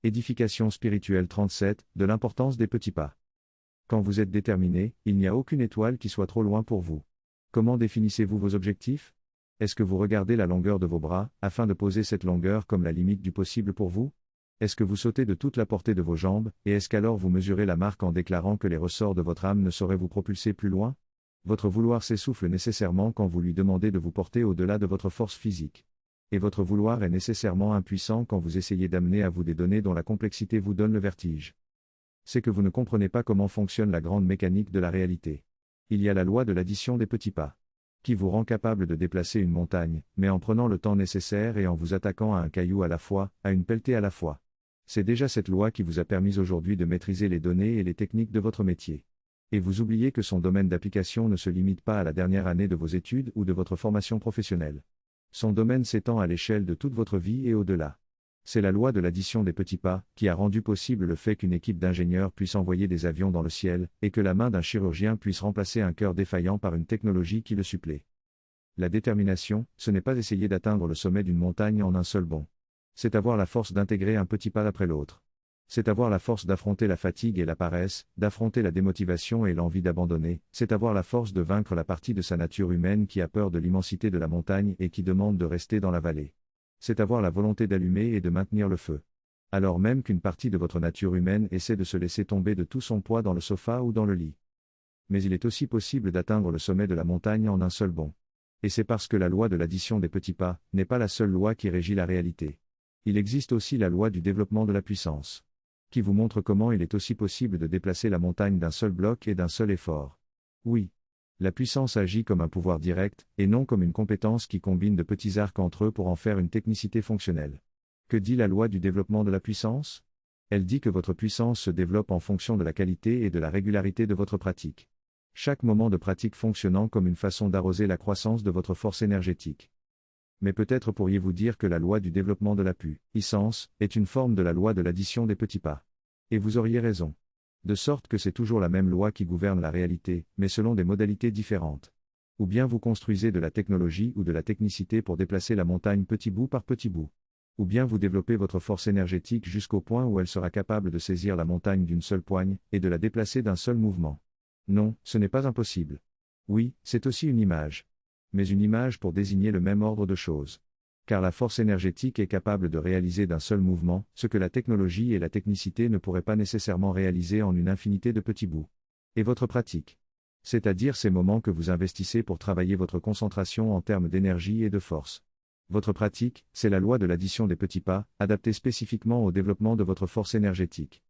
Édification spirituelle 37, de l'importance des petits pas. Quand vous êtes déterminé, il n'y a aucune étoile qui soit trop loin pour vous. Comment définissez-vous vos objectifs? Est-ce que vous regardez la longueur de vos bras, afin de poser cette longueur comme la limite du possible pour vous? Est-ce que vous sautez de toute la portée de vos jambes, et est-ce qu'alors vous mesurez la marque en déclarant que les ressorts de votre âme ne sauraient vous propulser plus loin? Votre vouloir s'essouffle nécessairement quand vous lui demandez de vous porter au-delà de votre force physique. Et votre vouloir est nécessairement impuissant quand vous essayez d'amener à vous des données dont la complexité vous donne le vertige. C'est que vous ne comprenez pas comment fonctionne la grande mécanique de la réalité. Il y a la loi de l'addition des petits pas, qui vous rend capable de déplacer une montagne, mais en prenant le temps nécessaire et en vous attaquant à un caillou à la fois, à une pelletée à la fois. C'est déjà cette loi qui vous a permis aujourd'hui de maîtriser les données et les techniques de votre métier. Et vous oubliez que son domaine d'application ne se limite pas à la dernière année de vos études ou de votre formation professionnelle. Son domaine s'étend à l'échelle de toute votre vie et au-delà. C'est la loi de l'addition des petits pas, qui a rendu possible le fait qu'une équipe d'ingénieurs puisse envoyer des avions dans le ciel, et que la main d'un chirurgien puisse remplacer un cœur défaillant par une technologie qui le supplée. La détermination, ce n'est pas essayer d'atteindre le sommet d'une montagne en un seul bond. C'est avoir la force d'intégrer un petit pas après l'autre. C'est avoir la force d'affronter la fatigue et la paresse, d'affronter la démotivation et l'envie d'abandonner, c'est avoir la force de vaincre la partie de sa nature humaine qui a peur de l'immensité de la montagne et qui demande de rester dans la vallée. C'est avoir la volonté d'allumer et de maintenir le feu. Alors même qu'une partie de votre nature humaine essaie de se laisser tomber de tout son poids dans le sofa ou dans le lit. Mais il est aussi possible d'atteindre le sommet de la montagne en un seul bond. Et c'est parce que la loi de l'addition des petits pas n'est pas la seule loi qui régit la réalité. Il existe aussi la loi du développement de la puissance, qui vous montre comment il est aussi possible de déplacer la montagne d'un seul bloc et d'un seul effort. Oui. La puissance agit comme un pouvoir direct, et non comme une compétence qui combine de petits arcs entre eux pour en faire une technicité fonctionnelle. Que dit la loi du développement de la puissance? Elle dit que votre puissance se développe en fonction de la qualité et de la régularité de votre pratique. Chaque moment de pratique fonctionnant comme une façon d'arroser la croissance de votre force énergétique. Mais peut-être pourriez-vous dire que la loi du développement de la puissance est une forme de la loi de l'addition des petits pas. Et vous auriez raison. De sorte que c'est toujours la même loi qui gouverne la réalité, mais selon des modalités différentes. Ou bien vous construisez de la technologie ou de la technicité pour déplacer la montagne petit bout par petit bout. Ou bien vous développez votre force énergétique jusqu'au point où elle sera capable de saisir la montagne d'une seule poigne, et de la déplacer d'un seul mouvement. Non, ce n'est pas impossible. Oui, c'est aussi une image. Mais une image pour désigner le même ordre de choses. Car la force énergétique est capable de réaliser d'un seul mouvement, ce que la technologie et la technicité ne pourraient pas nécessairement réaliser en une infinité de petits bouts. Et votre pratique. C'est-à-dire ces moments que vous investissez pour travailler votre concentration en termes d'énergie et de force. Votre pratique, c'est la loi de l'addition des petits pas, adaptée spécifiquement au développement de votre force énergétique.